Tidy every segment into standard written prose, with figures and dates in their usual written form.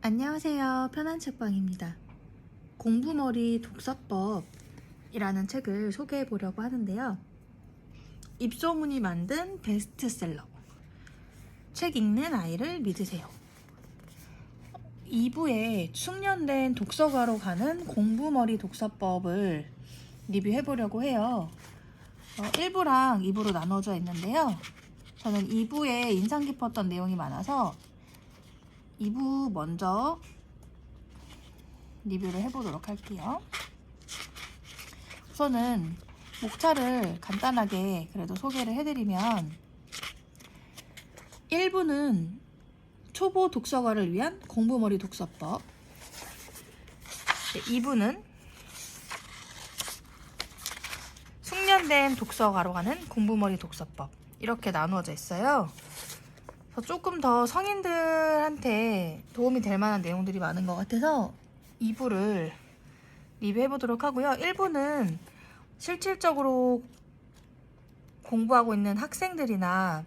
안녕하세요. 편한책방입니다. 공부머리 독서법이라는 책을 소개해 보려고 하는데요. 입소문이 만든 베스트셀러 책 읽는 아이를 믿으세요. 2부에 숙련된 독서가로 가는 공부머리 독서법을 리뷰해 보려고 해요. 1부랑 2부로 나눠져 있는데요. 저는 2부에 인상 깊었던 내용이 많아서 2부 먼저 리뷰를 해보도록 할게요. 우선은 목차를 간단하게 그래도 소개를 해드리면 1부는 초보 독서가를 위한 공부머리 독서법, 2부는 숙련된 독서가로 가는 공부머리 독서법, 이렇게 나누어져 있어요. 조금 더 성인들한테 도움이 될 만한 내용들이 많은 것 같아서 2부를 리뷰해 보도록 하고요. 1부는 실질적으로 공부하고 있는 학생들이나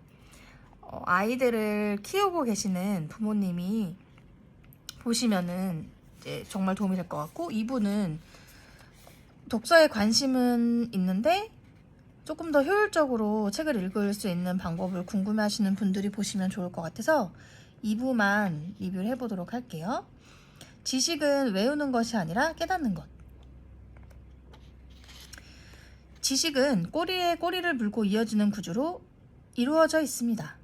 아이들을 키우고 계시는 부모님이 보시면은 이제 정말 도움이 될 것 같고, 2부는 독서에 관심은 있는데 조금 더 효율적으로 책을 읽을 수 있는 방법을 궁금해하시는 분들이 보시면 좋을 것 같아서 2부만 리뷰를 해보도록 할게요. 지식은 외우는 것이 아니라 깨닫는 것. 지식은 꼬리에 꼬리를 물고 이어지는 구조로 이루어져 있습니다.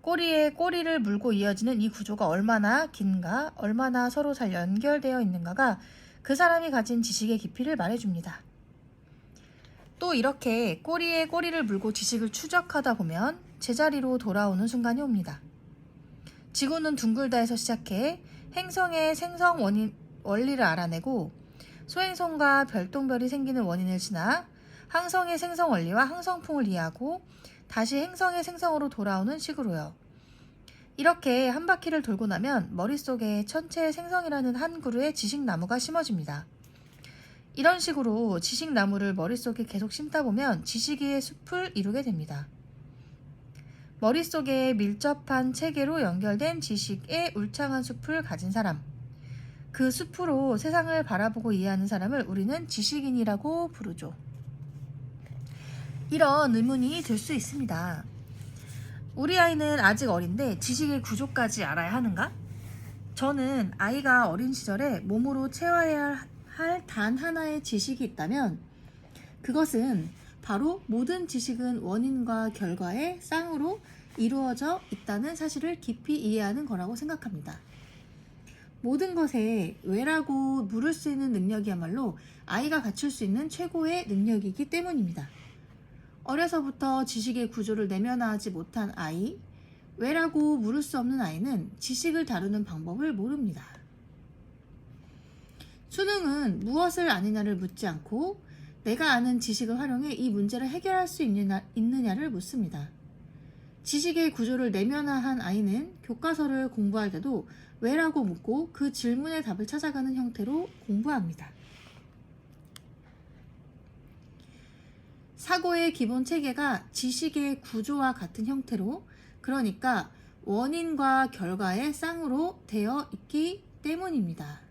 꼬리에 꼬리를 물고 이어지는 이 구조가 얼마나 긴가, 얼마나 서로 잘 연결되어 있는가가 그 사람이 가진 지식의 깊이를 말해줍니다. 또 이렇게 꼬리에 꼬리를 물고 지식을 추적하다 보면 제자리로 돌아오는 순간이 옵니다. 지구는 둥글다에서 시작해 행성의 생성 원리를 알아내고 소행성과 별똥별이 생기는 원인을 지나 항성의 생성 원리와 항성풍을 이해하고 다시 행성의 생성으로 돌아오는 식으로요. 이렇게 한 바퀴를 돌고 나면 머릿속에 천체의 생성이라는 한 그루의 지식나무가 심어집니다. 이런 식으로 지식나무를 머릿속에 계속 심다 보면 지식의 숲을 이루게 됩니다. 머릿속에 밀접한 체계로 연결된 지식의 울창한 숲을 가진 사람, 그 숲으로 세상을 바라보고 이해하는 사람을 우리는 지식인이라고 부르죠. 이런 의문이 들 수 있습니다. 우리 아이는 아직 어린데 지식의 구조까지 알아야 하는가? 저는 아이가 어린 시절에 몸으로 채워야 할 단 하나의 지식이 있다면 그것은 바로 모든 지식은 원인과 결과의 쌍으로 이루어져 있다는 사실을 깊이 이해하는 거라고 생각합니다. 모든 것에 왜라고 물을 수 있는 능력이야말로 아이가 갖출 수 있는 최고의 능력이기 때문입니다. 어려서부터 지식의 구조를 내면화하지 못한 아이, 왜라고 물을 수 없는 아이는 지식을 다루는 방법을 모릅니다. 수능은 무엇을 아느냐를 묻지 않고 내가 아는 지식을 활용해 이 문제를 해결할 수 있느냐를 묻습니다. 지식의 구조를 내면화한 아이는 교과서를 공부할 때도 왜라고 묻고 그 질문의 답을 찾아가는 형태로 공부합니다. 사고의 기본 체계가 지식의 구조와 같은 형태로, 그러니까 원인과 결과의 쌍으로 되어 있기 때문입니다.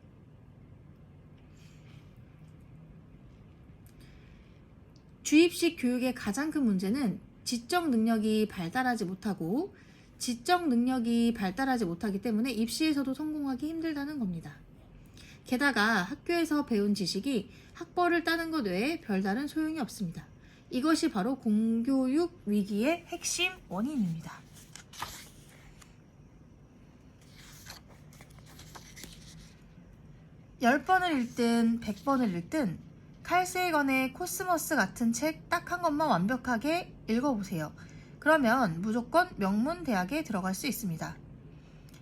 주입식 교육의 가장 큰 문제는 지적 능력이 발달하지 못하고 지적 능력이 발달하지 못하기 때문에 입시에서도 성공하기 힘들다는 겁니다. 게다가 학교에서 배운 지식이 학벌을 따는 것 외에 별다른 소용이 없습니다. 이것이 바로 공교육 위기의 핵심 원인입니다. (10번을) 읽든 (100번을) 읽든 칼 세이건의 코스모스 같은 책 딱 한 권만 완벽하게 읽어보세요. 그러면 무조건 명문 대학에 들어갈 수 있습니다.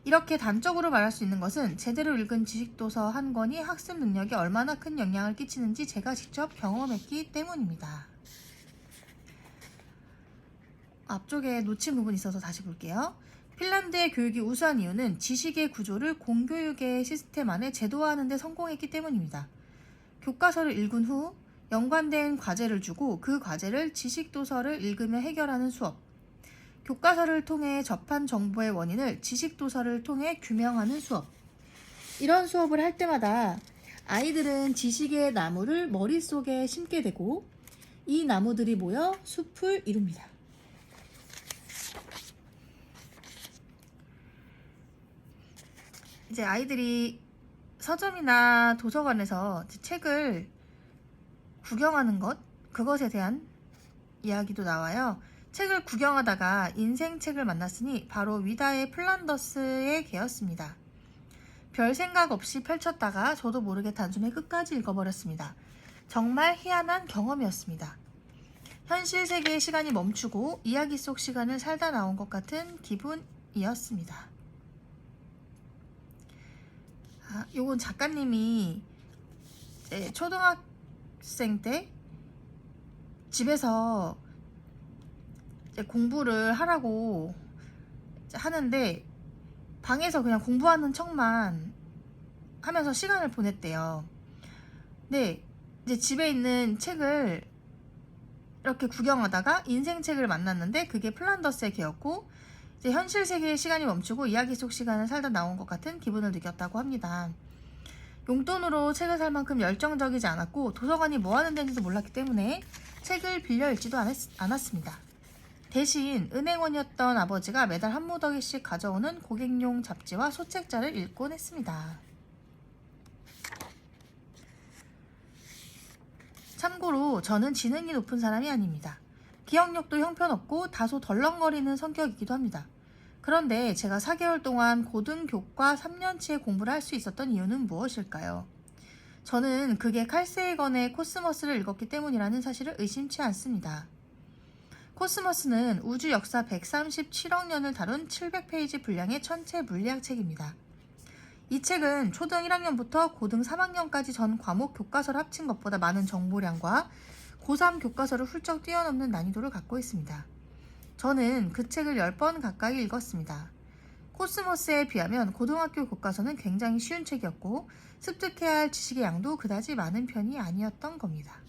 이렇게 단적으로 말할 수 있는 것은 제대로 읽은 지식도서 한 권이 학습 능력에 얼마나 큰 영향을 끼치는지 제가 직접 경험했기 때문입니다. 앞쪽에 놓친 부분이 있어서 다시 볼게요. 핀란드의 교육이 우수한 이유는 지식의 구조를 공교육의 시스템 안에 제도화하는 데 성공했기 때문입니다. 교과서를 읽은 후 연관된 과제를 주고 그 과제를 지식도서를 읽으며 해결하는 수업, 교과서를 통해 접한 정보의 원인을 지식도서를 통해 규명하는 수업. 이런 수업을 할 때마다 아이들은 지식의 나무를 머릿속에 심게 되고 이 나무들이 모여 숲을 이룹니다. 이제 아이들이 서점이나 도서관에서 책을 구경하는 그것에 대한 이야기도 나와요. 책을 구경하다가 인생책을 만났으니 바로 위다의 플란더스의 개였습니다. 별 생각 없이 펼쳤다가 저도 모르게 단숨에 끝까지 읽어버렸습니다. 정말 희한한 경험이었습니다. 현실 세계의 시간이 멈추고 이야기 속 시간을 살다 나온 것 같은 기분이었습니다. 요건 작가님이 초등학생 때 집에서 공부를 하라고 하는데 방에서 그냥 공부하는 척만 하면서 시간을 보냈대요. 근데 이제 집에 있는 책을 이렇게 구경하다가 인생책을 만났는데 그게 플란더스의 개였고 이제 현실 세계의 시간이 멈추고 이야기 속 시간을 살다 나온 것 같은 기분을 느꼈다고 합니다. 용돈으로 책을 살 만큼 열정적이지 않았고 도서관이 뭐 하는 데인지도 몰랐기 때문에 책을 빌려 읽지도 않았습니다. 대신 은행원이었던 아버지가 매달 한 무더기씩 가져오는 고객용 잡지와 소책자를 읽곤 했습니다. 참고로 저는 지능이 높은 사람이 아닙니다. 기억력도 형편없고 다소 덜렁거리는 성격이기도 합니다. 그런데 제가 4개월 동안 고등교과 3년치의 공부를 할 수 있었던 이유는 무엇일까요? 저는 그게 칼 세이건의 코스모스를 읽었기 때문이라는 사실을 의심치 않습니다. 코스모스는 우주 역사 137억 년을 다룬 700페이지 분량의 천체 물리학 책입니다. 이 책은 초등 1학년부터 고등 3학년까지 전 과목 교과서를 합친 것보다 많은 정보량과 고3 교과서를 훌쩍 뛰어넘는 난이도를 갖고 있습니다. 저는 그 책을 10번 가까이 읽었습니다. 코스모스에 비하면 고등학교 교과서는 굉장히 쉬운 책이었고 습득해야 할 지식의 양도 그다지 많은 편이 아니었던 겁니다.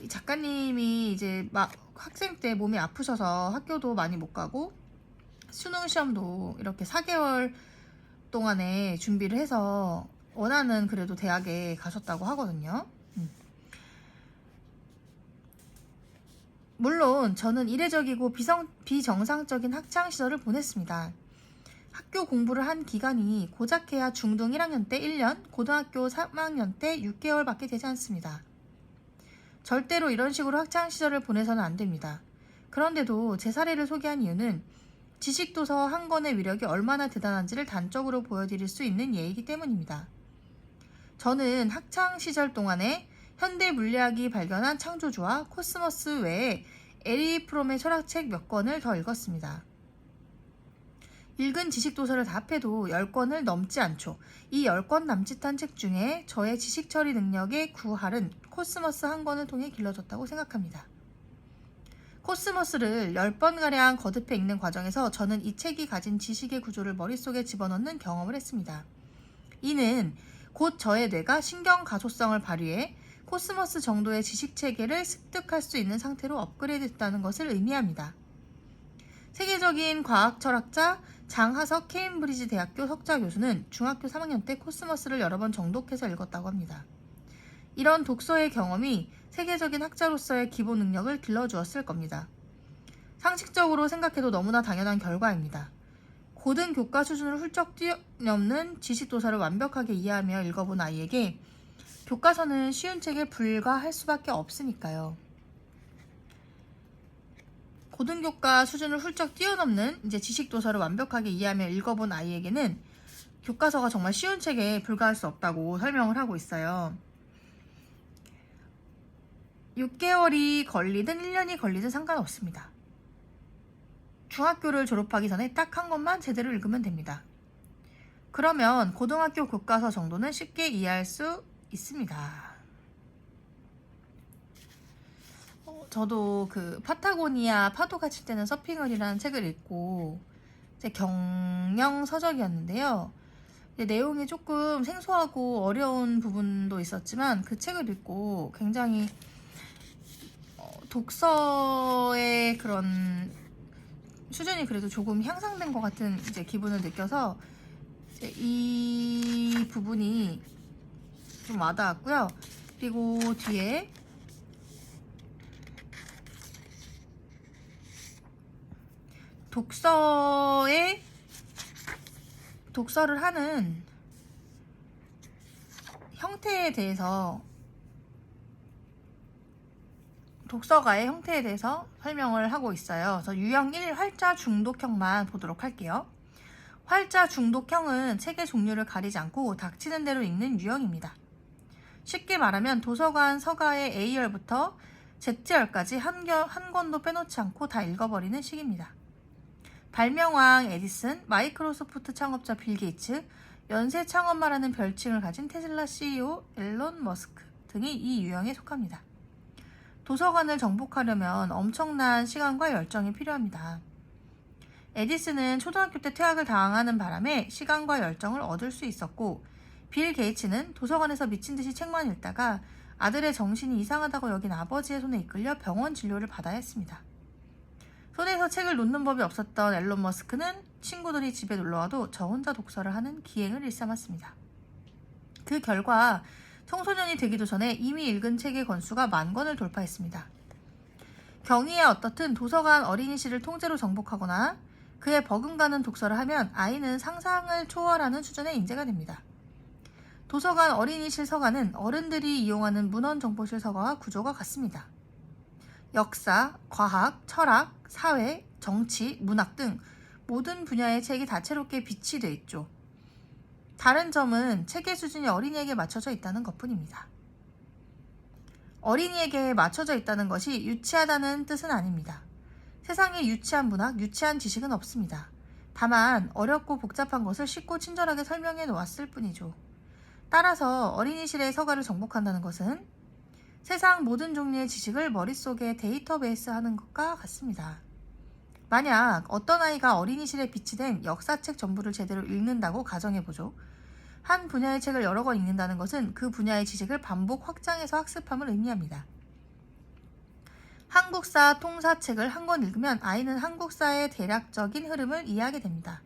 이 작가님이 이제 학생 때 몸이 아프셔서 학교도 많이 못 가고 수능 시험도 이렇게 4개월 동안에 준비를 해서 원하는 그래도 대학에 가셨다고 하거든요. 물론 저는 이례적이고 비정상적인 학창시절을 보냈습니다. 학교 공부를 한 기간이 고작 해야 중등 1학년 때 1년, 고등학교 3학년 때 6개월밖에 되지 않습니다. 절대로 이런 식으로 학창시절을 보내서는 안 됩니다. 그런데도 제 사례를 소개한 이유는 지식도서 한 권의 위력이 얼마나 대단한지를 단적으로 보여드릴 수 있는 예이기 때문입니다. 저는 학창시절 동안에 현대 물리학이 발견한 창조주와 코스모스 외에 에리 프롬의 철학책 몇 권을 더 읽었습니다. 읽은 지식도서를 다 합해도 10권을 넘지 않죠. 이 10권 남짓한 책 중에 저의 지식처리 능력의 구할은 코스모스 한 권을 통해 길러졌다고 생각합니다. 코스모스를 10번가량 거듭해 읽는 과정에서 저는 이 책이 가진 지식의 구조를 머릿속에 집어넣는 경험을 했습니다. 이는 곧 저의 뇌가 신경 가소성을 발휘해 코스모스 정도의 지식체계를 습득할 수 있는 상태로 업그레이드 됐다는 것을 의미합니다. 세계적인 과학 철학자 장하석 케임브리지 대학교 석좌 교수는 중학교 3학년 때 코스모스를 여러 번 정독해서 읽었다고 합니다. 이런 독서의 경험이 세계적인 학자로서의 기본 능력을 길러주었을 겁니다. 상식적으로 생각해도 너무나 당연한 결과입니다. 고등교과 수준을 훌쩍 뛰어넘는 지식도서를 완벽하게 이해하며 읽어본 아이에게 교과서는 쉬운 책에 불과할 수밖에 없으니까요. 고등교과 수준을 훌쩍 뛰어넘는 이제 지식도서를 완벽하게 이해하며 읽어본 아이에게는 교과서가 정말 쉬운 책에 불과할 수 없다고 설명을 하고 있어요. 6개월이 걸리든 1년이 걸리든 상관없습니다. 중학교를 졸업하기 전에 딱 한 권만 제대로 읽으면 됩니다. 그러면 고등학교 교과서 정도는 쉽게 이해할 수 있습니다. 저도 그 파타고니아 파도가 칠 때는 서핑을이라는 책을 읽고 이제 경영 서적이었는데요. 내용이 조금 생소하고 어려운 부분도 있었지만 그 책을 읽고 굉장히 독서의 그런 수준이 그래도 조금 향상된 것 같은 이제 기분을 느껴서 이제 이 부분이 좀 와닿았고요. 그리고 뒤에 독서를 하는 형태에 대해서, 독서가의 형태에 대해서 설명을 하고 있어요. 그래서 유형 1 활자 중독형만 보도록 할게요. 활자 중독형은 책의 종류를 가리지 않고 닥치는 대로 읽는 유형입니다. 쉽게 말하면 도서관 서가의 A열부터 Z열까지 한 권도 빼놓지 않고 다 읽어버리는 식입니다. 발명왕 에디슨, 마이크로소프트 창업자 빌 게이츠, 연쇄 창업마라는 별칭을 가진 테슬라 CEO 앨런 머스크 등이 이 유형에 속합니다. 도서관을 정복하려면 엄청난 시간과 열정이 필요합니다. 에디슨은 초등학교 때 퇴학을 당하는 바람에 시간과 열정을 얻을 수 있었고, 빌 게이츠는 도서관에서 미친 듯이 책만 읽다가 아들의 정신이 이상하다고 여긴 아버지의 손에 이끌려 병원 진료를 받아야 했습니다. 손에서 책을 놓는 법이 없었던 앨런 머스크는 친구들이 집에 놀러와도 저 혼자 독서를 하는 기행을 일삼았습니다. 그 결과 청소년이 되기도 전에 이미 읽은 책의 권수가 10,000권을 돌파했습니다. 경위야 어떻든 도서관 어린이실을 통째로 정복하거나 그의 버금가는 독서를 하면 아이는 상상을 초월하는 수준의 인재가 됩니다. 도서관 어린이실 서가는 어른들이 이용하는 문헌정보실 서가와 구조가 같습니다. 역사, 과학, 철학, 사회, 정치, 문학 등 모든 분야의 책이 다채롭게 비치되어 있죠. 다른 점은 책의 수준이 어린이에게 맞춰져 있다는 것뿐입니다. 어린이에게 맞춰져 있다는 것이 유치하다는 뜻은 아닙니다. 세상에 유치한 문학, 유치한 지식은 없습니다. 다만 어렵고 복잡한 것을 쉽고 친절하게 설명해 놓았을 뿐이죠. 따라서 어린이실의 서가를 정복한다는 것은 세상 모든 종류의 지식을 머릿속에 데이터베이스 하는 것과 같습니다. 만약 어떤 아이가 어린이실에 비치된 역사책 전부를 제대로 읽는다고 가정해보죠. 한 분야의 책을 여러 권 읽는다는 것은 그 분야의 지식을 반복 확장해서 학습함을 의미합니다. 한국사 통사책을 한 권 읽으면 아이는 한국사의 대략적인 흐름을 이해하게 됩니다.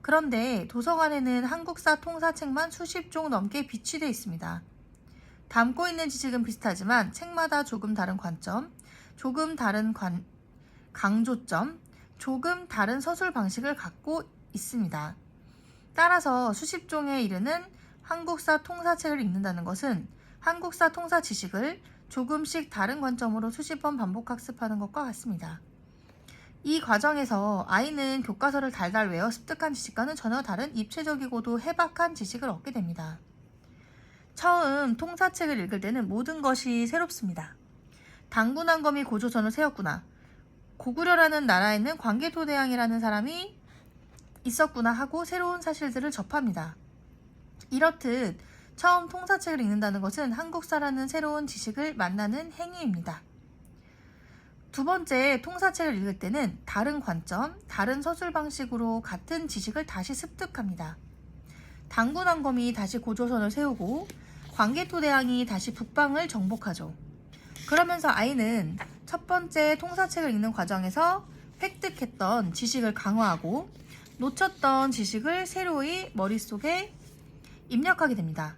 그런데 도서관에는 한국사 통사책만 수십 종 넘게 비치되어 있습니다. 담고 있는 지식은 비슷하지만 책마다 조금 다른 관점, 조금 다른 강조점, 조금 다른 서술 방식을 갖고 있습니다. 따라서 수십 종에 이르는 한국사 통사책을 읽는다는 것은 한국사 통사 지식을 조금씩 다른 관점으로 수십 번 반복 학습하는 것과 같습니다. 이 과정에서 아이는 교과서를 달달 외워 습득한 지식과는 전혀 다른 입체적이고도 해박한 지식을 얻게 됩니다. 처음 통사책을 읽을 때는 모든 것이 새롭습니다. 당군왕검이 고조선을 세웠구나. 고구려라는 나라에는 광개토대왕이라는 사람이 있었구나 하고 새로운 사실들을 접합니다. 이렇듯 처음 통사책을 읽는다는 것은 한국사라는 새로운 지식을 만나는 행위입니다. 두 번째, 통사책을 읽을 때는 다른 관점, 다른 서술 방식으로 같은 지식을 다시 습득합니다. 당군왕검이 다시 고조선을 세우고 광개토대왕이 다시 북방을 정복하죠. 그러면서 아이는 첫 번째 통사책을 읽는 과정에서 획득했던 지식을 강화하고 놓쳤던 지식을 새로이 머릿속에 입력하게 됩니다.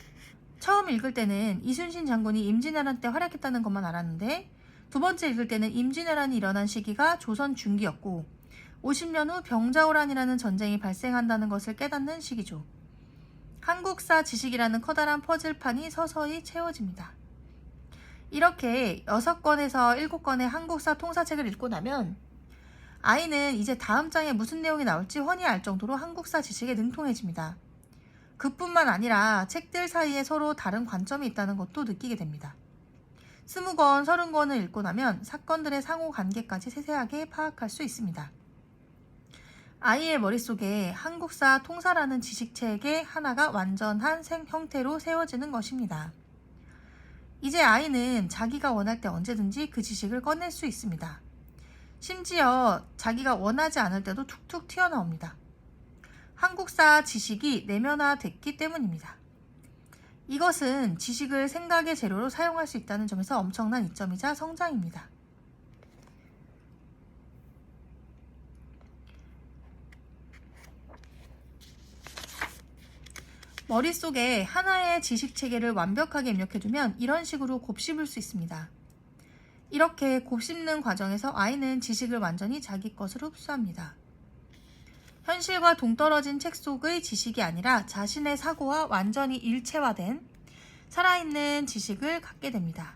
처음 읽을 때는 이순신 장군이 임진왜란 때 활약했다는 것만 알았는데 두 번째 읽을 때는 임진왜란이 일어난 시기가 조선 중기였고 50년 후 병자호란이라는 전쟁이 발생한다는 것을 깨닫는 시기죠. 한국사 지식이라는 커다란 퍼즐판이 서서히 채워집니다. 이렇게 6권에서 7권의 한국사 통사책을 읽고 나면 아이는 이제 다음 장에 무슨 내용이 나올지 훤히 알 정도로 한국사 지식에 능통해집니다. 그뿐만 아니라 책들 사이에 서로 다른 관점이 있다는 것도 느끼게 됩니다. 20권, 30권을 읽고 나면 사건들의 상호 관계까지 세세하게 파악할 수 있습니다. 아이의 머릿속에 한국사 통사라는 지식체계 하나가 완전한 형태로 세워지는 것입니다. 이제 아이는 자기가 원할 때 언제든지 그 지식을 꺼낼 수 있습니다. 심지어 자기가 원하지 않을 때도 툭툭 튀어나옵니다. 한국사 지식이 내면화됐기 때문입니다. 이것은 지식을 생각의 재료로 사용할 수 있다는 점에서 엄청난 이점이자 성장입니다. 머릿속에 하나의 지식 체계를 완벽하게 입력해두면 이런 식으로 곱씹을 수 있습니다. 이렇게 곱씹는 과정에서 아이는 지식을 완전히 자기 것으로 흡수합니다. 현실과 동떨어진 책 속의 지식이 아니라 자신의 사고와 완전히 일체화된 살아있는 지식을 갖게 됩니다.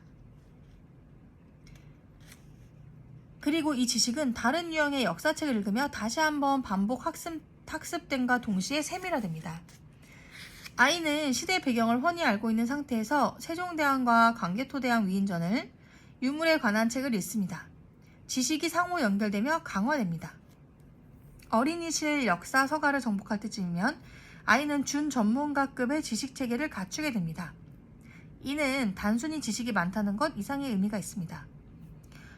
그리고 이 지식은 다른 유형의 역사책을 읽으며 다시 한번 반복 학습됨과 동시에 세밀화됩니다. 아이는 시대 배경을 훤히 알고 있는 상태에서 세종대왕과 광개토대왕 위인전을 유물에 관한 책을 읽습니다. 지식이 상호 연결되며 강화됩니다. 어린이실 역사 서가를 정복할 때쯤이면 아이는 준전문가급의 지식체계를 갖추게 됩니다. 이는 단순히 지식이 많다는 것 이상의 의미가 있습니다.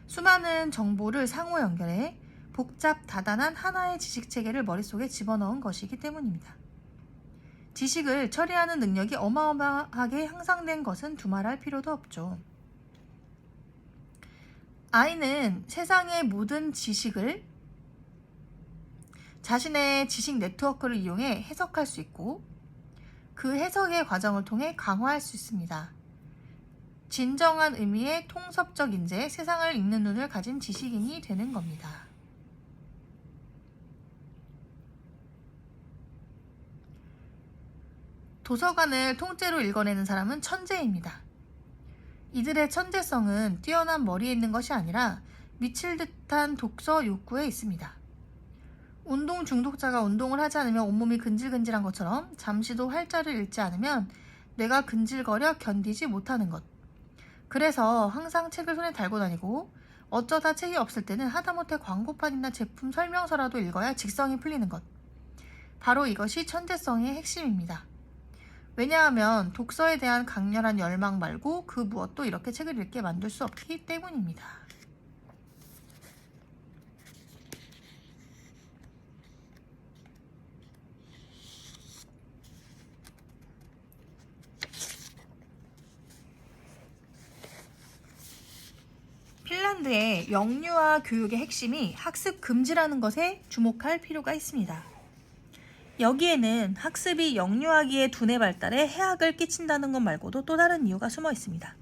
수많은 정보를 상호 연결해 복잡 다단한 하나의 지식체계를 머릿속에 집어넣은 것이기 때문입니다. 지식을 처리하는 능력이 어마어마하게 향상된 것은 두말할 필요도 없죠. 아이는 세상의 모든 지식을 자신의 지식 네트워크를 이용해 해석할 수 있고 그 해석의 과정을 통해 강화할 수 있습니다. 진정한 의미의 통섭적 인재, 세상을 읽는 눈을 가진 지식인이 되는 겁니다. 도서관을 통째로 읽어내는 사람은 천재입니다. 이들의 천재성은 뛰어난 머리에 있는 것이 아니라 미칠 듯한 독서 욕구에 있습니다. 운동 중독자가 운동을 하지 않으면 온몸이 근질근질한 것처럼 잠시도 활자를 읽지 않으면 뇌가 근질거려 견디지 못하는 것. 그래서 항상 책을 손에 달고 다니고 어쩌다 책이 없을 때는 하다못해 광고판이나 제품 설명서라도 읽어야 직성이 풀리는 것. 바로 이것이 천재성의 핵심입니다. 왜냐하면 독서에 대한 강렬한 열망 말고 그 무엇도 이렇게 책을 읽게 만들 수 없기 때문입니다. 핀란드의 영유아 교육의 핵심이 학습 금지라는 것에 주목할 필요가 있습니다. 여기에는 학습이 영유아기의 두뇌 발달에 해악을 끼친다는 것 말고도 또 다른 이유가 숨어 있습니다.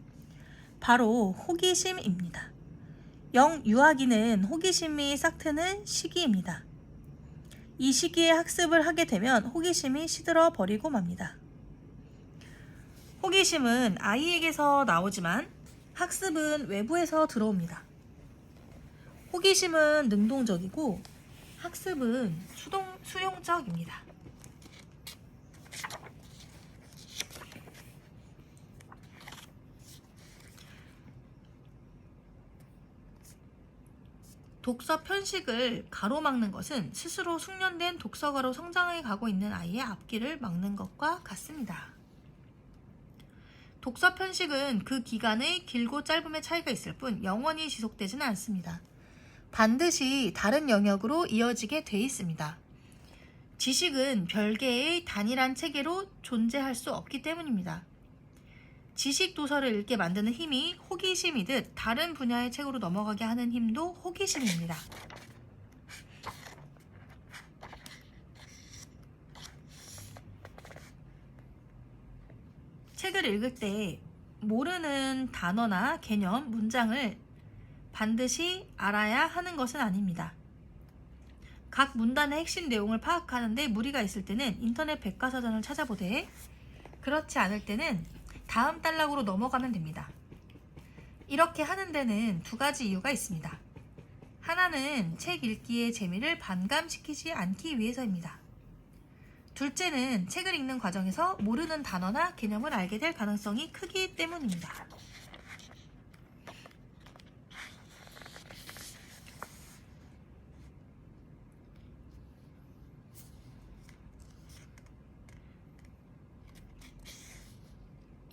바로 호기심입니다. 영유아기는 호기심이 싹트는 시기입니다. 이 시기에 학습을 하게 되면 호기심이 시들어 버리고 맙니다. 호기심은 아이에게서 나오지만 학습은 외부에서 들어옵니다. 호기심은 능동적이고 학습은 수용적입니다. 독서 편식을 가로막는 것은 스스로 숙련된 독서가로 성장해 가고 있는 아이의 앞길을 막는 것과 같습니다. 독서 편식은 그 기간의 길고 짧음의 차이가 있을 뿐 영원히 지속되지는 않습니다. 반드시 다른 영역으로 이어지게 돼 있습니다. 지식은 별개의 단일한 체계로 존재할 수 없기 때문입니다. 지식 도서를 읽게 만드는 힘이 호기심이듯 다른 분야의 책으로 넘어가게 하는 힘도 호기심입니다. 책을 읽을 때 모르는 단어나 개념, 문장을 반드시 알아야 하는 것은 아닙니다. 각 문단의 핵심 내용을 파악하는데 무리가 있을 때는 인터넷 백과사전을 찾아보되 그렇지 않을 때는 다음 단락으로 넘어가면 됩니다. 이렇게 하는 데는 두 가지 이유가 있습니다. 하나는 책 읽기의 재미를 반감시키지 않기 위해서입니다. 둘째는 책을 읽는 과정에서 모르는 단어나 개념을 알게 될 가능성이 크기 때문입니다.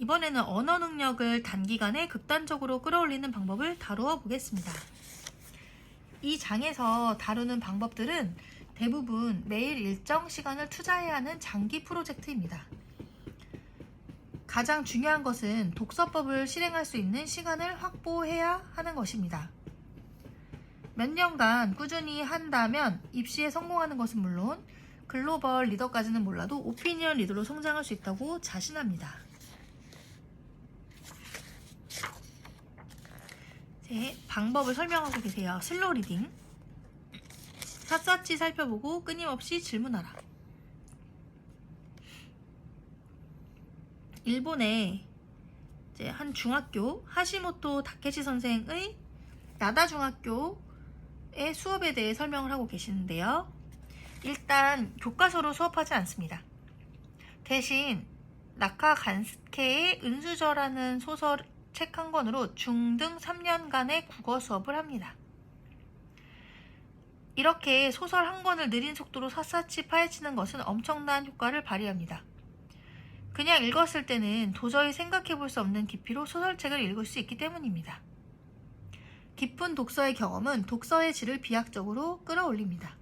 이번에는 언어 능력을 단기간에 극단적으로 끌어올리는 방법을 다루어 보겠습니다. 이 장에서 다루는 방법들은 대부분 매일 일정 시간을 투자해야 하는 장기 프로젝트입니다. 가장 중요한 것은 독서법을 실행할 수 있는 시간을 확보해야 하는 것입니다. 몇 년간 꾸준히 한다면 입시에 성공하는 것은 물론 글로벌 리더까지는 몰라도 오피니언 리더로 성장할 수 있다고 자신합니다. 제 방법을 설명하고 계세요. 슬로우 리딩. 샅샅이 살펴보고 끊임없이 질문하라. 일본의 이제 한 중학교 하시모토 다케시 선생의 나다 중학교의 수업에 대해 설명을 하고 계시는데요. 일단 교과서로 수업하지 않습니다. 대신 나카 간스케의 은수저라는 소설 책 한 권으로 중등 3년간의 국어 수업을 합니다. 이렇게 소설 한 권을 느린 속도로 샅샅이 파헤치는 것은 엄청난 효과를 발휘합니다. 그냥 읽었을 때는 도저히 생각해 볼 수 없는 깊이로 소설책을 읽을 수 있기 때문입니다. 깊은 독서의 경험은 독서의 질을 비약적으로 끌어올립니다.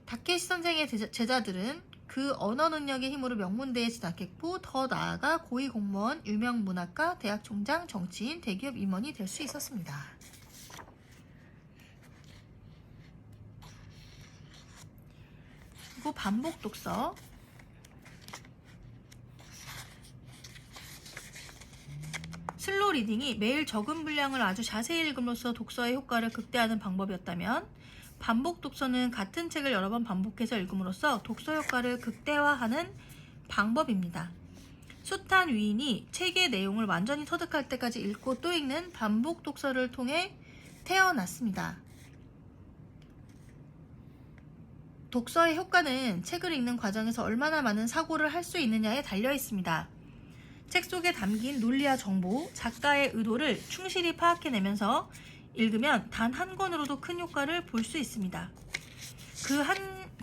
다케시 선생의 제자들은 그 언어 능력의 힘으로 명문대에 진학했고 더 나아가 고위공무원, 유명 문학가, 대학 총장, 정치인, 대기업 임원이 될 수 있었습니다. 그리고 반복 독서. 슬로우 리딩이 매일 적은 분량을 아주 자세히 읽음으로써 독서의 효과를 극대화하는 방법이었다면 반복 독서는 같은 책을 여러 번 반복해서 읽음으로써 독서 효과를 극대화하는 방법입니다. 숱한 위인이 책의 내용을 완전히 터득할 때까지 읽고 또 읽는 반복 독서를 통해 태어났습니다. 독서의 효과는 책을 읽는 과정에서 얼마나 많은 사고를 할 수 있느냐에 달려 있습니다. 책 속에 담긴 논리와 정보, 작가의 의도를 충실히 파악해내면서 읽으면 단 한 권으로도 큰 효과를 볼 수 있습니다.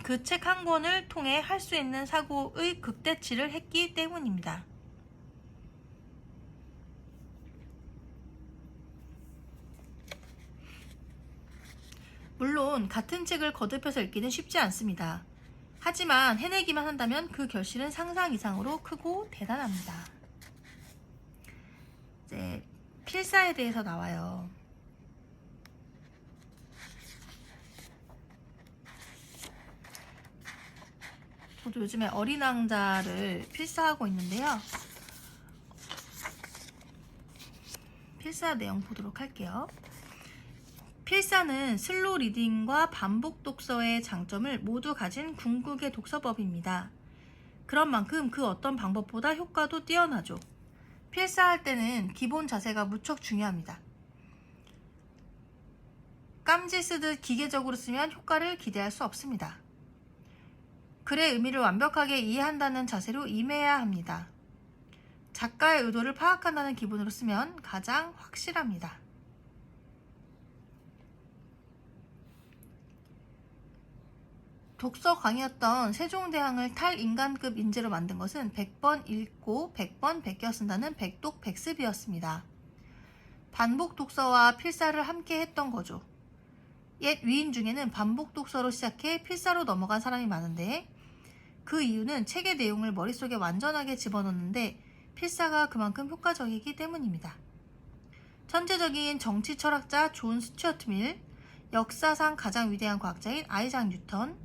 그 책 한 권을 통해 할 수 있는 사고의 극대치를 했기 때문입니다. 물론 같은 책을 거듭해서 읽기는 쉽지 않습니다. 하지만 해내기만 한다면 그 결실은 상상 이상으로 크고 대단합니다. 이제 필사에 대해서 나와요. 저도 요즘에 어린 왕자를 필사하고 있는데요. 필사 내용 보도록 할게요. 필사는 슬로우 리딩과 반복 독서의 장점을 모두 가진 궁극의 독서법입니다. 그런 만큼 그 어떤 방법보다 효과도 뛰어나죠. 필사할 때는 기본 자세가 무척 중요합니다. 깜지 쓰듯 기계적으로 쓰면 효과를 기대할 수 없습니다. 글의 의미를 완벽하게 이해한다는 자세로 임해야 합니다. 작가의 의도를 파악한다는 기본으로 쓰면 가장 확실합니다. 독서 강의였던 세종대왕을 탈인간급 인재로 만든 것은 100번 읽고 100번 베껴 쓴다는 백독백습이었습니다. 반복 독서와 필사를 함께 했던 거죠. 옛 위인 중에는 반복 독서로 시작해 필사로 넘어간 사람이 많은데 그 이유는 책의 내용을 머릿속에 완전하게 집어넣는데 필사가 그만큼 효과적이기 때문입니다. 천재적인 정치 철학자 존 스튜어트 밀, 역사상 가장 위대한 과학자인 아이작 뉴턴,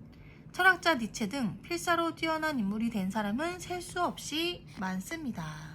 철학자 니체 등 필사로 뛰어난 인물이 된 사람은 셀 수 없이 많습니다.